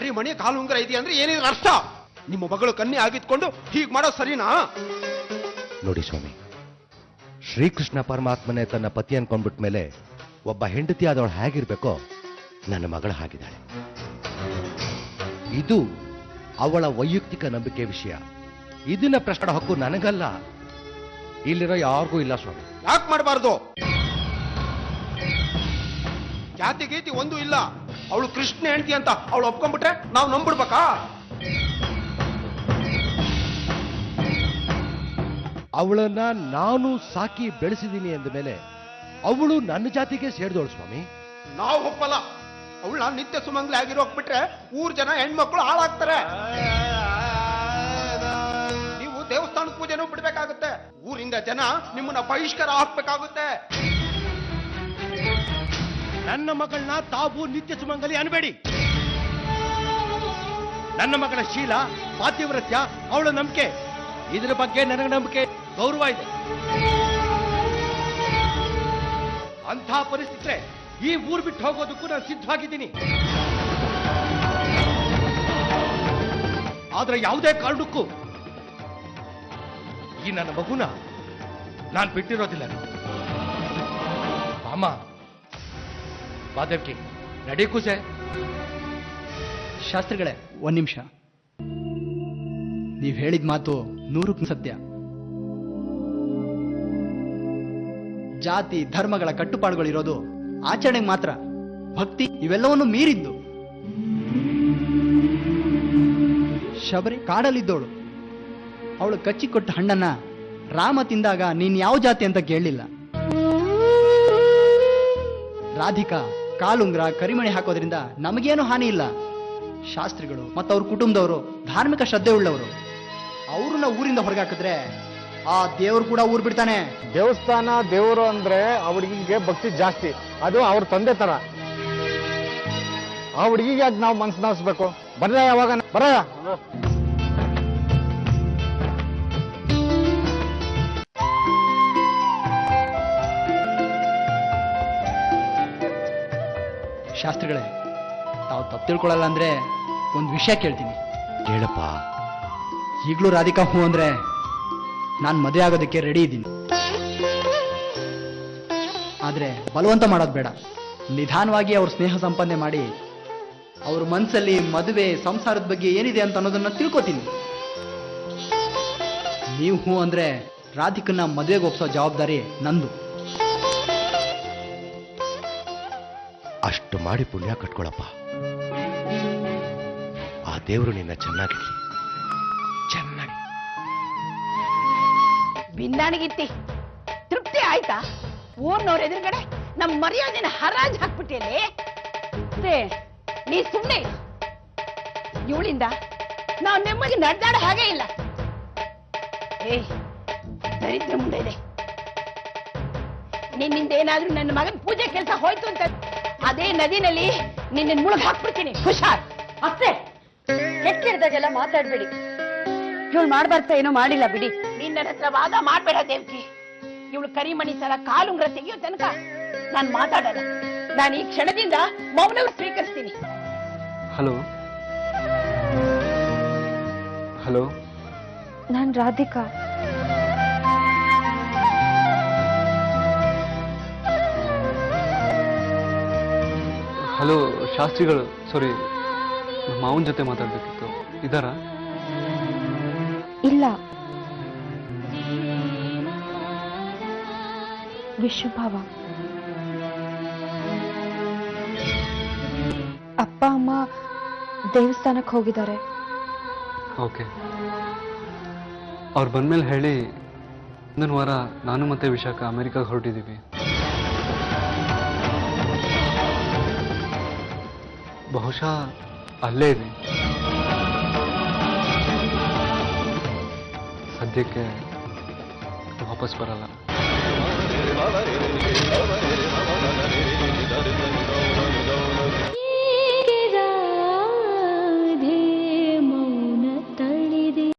ಕರಿಮಣಿ ಕಾಲುಂಗರ ಇದೆಯಾ ಅಂದ್ರೆ ಏನಿದ್ರ ಅರ್ಥ? ನಿಮ್ಮ ಮಗಳು ಕನ್ಯೆ ಆಗಿದ್ಕೊಂಡು ಹೀಗ್ ಮಾಡೋ ಸರಿನಾ? ನೋಡಿ ಸ್ವಾಮಿ, ಶ್ರೀಕೃಷ್ಣ ಪರಮಾತ್ಮನೇ ತನ್ನ ಪತಿ ಅನ್ಕೊಂಡ್ಬಿಟ್ಟ ಮೇಲೆ ಒಬ್ಬ ಹೆಂಡತಿ ಆದವಳು ಹೇಗಿರ್ಬೇಕೋ ನನ್ನ ಮಗಳು ಹಾಗಿದ್ದಾಳೆ. ಇದು ಅವಳ ವೈಯಕ್ತಿಕ ನಂಬಿಕೆ ವಿಷಯ. ಇದನ್ನ ಪ್ರಶ್ನೆ ಹಕ್ಕು ನನಗಲ್ಲ, ಇಲ್ಲಿರೋ ಯಾರಿಗೂ ಇಲ್ಲ ಸ್ವಾಮಿ. ಯಾಕೆ ಮಾಡಬಾರ್ದು? ಜಾತಿ ಗೀತಿ ಒಂದು ಇಲ್ಲ. ಅವಳು ಕೃಷ್ಣ ಹೆಂಡತಿ ಅಂತ ಅವಳು ಒಪ್ಕೊಂಡ್ಬಿಟ್ರೆ ನಾವು ನಂಬಿಡ್ಬೇಕಾ? ಅವಳನ್ನ ನಾನು ಸಾಕಿ ಬೆಳೆಸಿದ್ದೀನಿ ಅಂದ ಮೇಲೆ ಅವಳು ನನ್ನ ಜಾತಿಗೆ ಸೇರಿದವಳು ಸ್ವಾಮಿ. ನಾವು ಒಪ್ಪಲ್ಲ. ಅವಳನ್ನ ನಿತ್ಯ ಸುಮಂಗ್ಲಿ ಆಗಿರೋಗ್ಬಿಟ್ರೆ ಊರ್ ಜನ ಹೆಣ್ಮಕ್ಳು ಹಾಳಾಗ್ತಾರೆ. ನೀವು ದೇವಸ್ಥಾನದ ಪೂಜೆನೂ ಬಿಡ್ಬೇಕಾಗುತ್ತೆ. ಊರಿಂದ ಜನ ನಿಮ್ಮನ್ನ ಬಹಿಷ್ಕಾರ ಹಾಕ್ಬೇಕಾಗುತ್ತೆ. ನನ್ನ ಮಗಳನ್ನ ತಾವು ನಿತ್ಯ ಸುಮಂಗಲಿ ಅನ್ಬೇಡಿ. ನನ್ನ ಮಗಳ ಶೀಲ, ಪಾತಿವ್ರತ್ಯ, ಅವಳ ನಂಬಿಕೆ, ಇದರ ಬಗ್ಗೆ ನನಗೆ ನಂಬಿಕೆ, ಗೌರವ ಇದೆ. ಅಂಥ ಪರಿಸ್ಥಿತಿ ಈ ಊರು ಬಿಟ್ಟು ಹೋಗೋದಕ್ಕೂ ನಾನು ಸಿದ್ಧವಾಗಿದ್ದೀನಿ. ಆದ್ರೆ ಯಾವುದೇ ಕಾರಣಕ್ಕೂ ಈ ನನ್ನ ಮಗುನ ನಾನು ಬಿಟ್ಟಿರೋದಿಲ್ಲ. ಅಮ್ಮ ಬಾದೇವ್ಕಿ ನಡಿ ಕೂಸೆ. ಶಾಸ್ತ್ರಿಗಳೇ, ಒಂದ್ ನಿಮಿಷ. ನೀವ್ ಹೇಳಿದ ಮಾತು 100ಕ್ಕೆ ಸತ್ಯ. ಜಾತಿ ಧರ್ಮಗಳ ಕಟ್ಟುಪಾಡುಗಳಿರೋದು ಆಚರಣೆಗೆ ಮಾತ್ರ. ಭಕ್ತಿ ಇವೆಲ್ಲವನ್ನು ಮೀರಿದ್ದು. ಶಬರಿ ಕಾಡಲ್ಲಿದ್ದವಳು. ಅವಳು ಕಚ್ಚಿಕೊಟ್ಟ ಹಣ್ಣನ್ನ ರಾಮ ತಿಂದಾಗ ನೀನ್ ಯಾವ ಜಾತಿ ಅಂತ ಕೇಳಲಿಲ್ಲ. ರಾಧಿಕಾ ಕಾಲುಂಗ್ರ ಕರಿಮಣಿ ಹಾಕೋದ್ರಿಂದ ನಮಗೇನು ಹಾನಿ ಇಲ್ಲ. ಶಾಸ್ತ್ರಿಗಳು ಮತ್ತು ಅವ್ರ ಕುಟುಂಬದವರು ಧಾರ್ಮಿಕ ಶ್ರದ್ಧೆ ಉಳ್ಳವರು. ಅವ್ರನ್ನ ಊರಿಂದ ಹೊರಗೆ ಹಾಕಿದ್ರೆ ಆ ದೇವ್ರು ಕೂಡ ಊರ್ ಬಿಡ್ತಾನೆ. ದೇವಸ್ಥಾನ ದೇವರು ಅಂದ್ರೆ ಆ ಹುಡುಗಿಗೆ ಭಕ್ತಿ ಜಾಸ್ತಿ. ಅದು ಅವ್ರ ತಂದೆ ತರ. ಆ ಹುಡುಗಿಗೆ ಯಾಕೆ ನಾವು ಮನ್ಸು ನಾವಿಸ್ಬೇಕು? ಬರ್ರ ಯಾವಾಗ ಬರ. ಶಾಸ್ತ್ರಿಗಳೇ, ತಾವು ತಪ್ಪು ತಿಳ್ಕೊಳ್ಳಲ್ಲ ಅಂದ್ರೆ ಒಂದು ವಿಷಯ ಕೇಳ್ತೀನಿ. ಕೇಳಪ್ಪ. ಈಗಲೂ ರಾಧಿಕಾ ಹೂ ಅಂದ್ರೆ ನಾನು ಮದುವೆ ಆಗೋದಕ್ಕೆ ರೆಡಿ ಇದ್ದೀನಿ. ಆದ್ರೆ ಬಲವಂತ ಮಾಡೋದು ಬೇಡ. ನಿಧಾನವಾಗಿ ಅವ್ರ ಸ್ನೇಹ ಸಂಪಾದನೆ ಮಾಡಿ ಅವ್ರ ಮನಸ್ಸಲ್ಲಿ ಮದುವೆ ಸಂಸಾರದ ಬಗ್ಗೆ ಏನಿದೆ ಅಂತ ಅನ್ನೋದನ್ನ ತಿಳ್ಕೊತೀನಿ. ನೀವು ಹೂ ಅಂದ್ರೆ ರಾಧಿಕನ್ನ ಮದುವೆಗೆ ಒಪ್ಸೋ ಜವಾಬ್ದಾರಿ ನಂದು. ಅಷ್ಟು ಮಾಡಿ ಪುಣ್ಯ ಕಟ್ಕೊಳಪ್ಪ. ಆ ದೇವರು ನಿನ್ನ ಚೆನ್ನಾಗಿರ್ಲಿ. ಚೆನ್ನಾಗಿ ಬಿಂದಾಣಿಗಿತ್ತಿ ತೃಪ್ತಿ ಆಯ್ತಾ? ಊರ್ನವ್ರ ಎದುರುಗಡೆ ನಮ್ ಮರ್ಯಾದೆನ ಹರಾಜ್ ಹಾಕ್ಬಿಟ್ಟೇನೆ. ನೀ ಸುಮ್ಮನೆ ಇವಳಿಂದ ನಾವು ನೆಮ್ಮದಿ ನಡೆದಾಡ ಹಾಗೆ ಇಲ್ಲ. ದರಿದ್ರ ಮುಂದೆ ಇದೆ. ನಿನ್ನಿಂದ ಏನಾದ್ರೂ ನನ್ನ ಮಗನ ಪೂಜೆ ಕೆಲಸ ಹೋಯ್ತು ಅಂತ ಅದೇ ನದಿನಲ್ಲಿ ನಿನ್ನ ಮುಳುಗ್ ಹಾಕ್ಬಿಡ್ತೀನಿ. ಹುಷಾರ್. ಅಷ್ಟೇ ಕೆಟ್ಟಿಡ್ದಾಗೆಲ್ಲ ಮಾತಾಡ್ಬೇಡಿ. ಇವಳು ಮಾಡ್ಬಾರ್ತ ಏನೋ ಮಾಡಿಲ್ಲ ಬಿಡಿ. ನಿನ್ನ ಹತ್ರ ವಾದ ಮಾಡ್ಬೇಡ ದೇವ್ಕಿ. ಇವಳು ಕರಿಮಣಿ ಸರ ಕಾಲುಂಗ್ರ ತೆಗಿಯೋ ತನಕ ನಾನು ಮಾತಾಡಲ್ಲ. ನಾನು ಈ ಕ್ಷಣದಿಂದ ಮೌನವ ಸ್ವೀಕರಿಸ್ತೀನಿ. ಹಲೋ ಹಲೋ, ನಾನ್ ರಾಧಿಕಾ. ಹಲೋ ಶಾಸ್ತ್ರಿಗಳು, ಸಾರಿ, ನಮ್ಮ ಮಾವನ ಜೊತೆ ಮಾತಾಡ್ಬೇಕಿತ್ತು. ಇದಾರಾ? ಇಲ್ಲ, ವಿಶ್ವಭಾವ. ಅಪ್ಪ ಅಮ್ಮ ದೇವಸ್ಥಾನಕ್ಕೆ ಹೋಗಿದ್ದಾರೆ. ಓಕೆ, ಅವ್ರು ಬಂದ್ಮೇಲೆ ಹೇಳಿ. ಮುಂದಿನ ವಾರ ನಾನು ಮತ್ತೆ ವಿಶಾಖ ಅಮೆರಿಕಾಗೆ ಹೊರಟಿದ್ದೀವಿ. ಬಹುಶಃ ಅಲ್ಲೇ ಇದೆ. ಸದ್ಯಕ್ಕೆ ವಾಪಸ್ ಬರಲ್ಲ.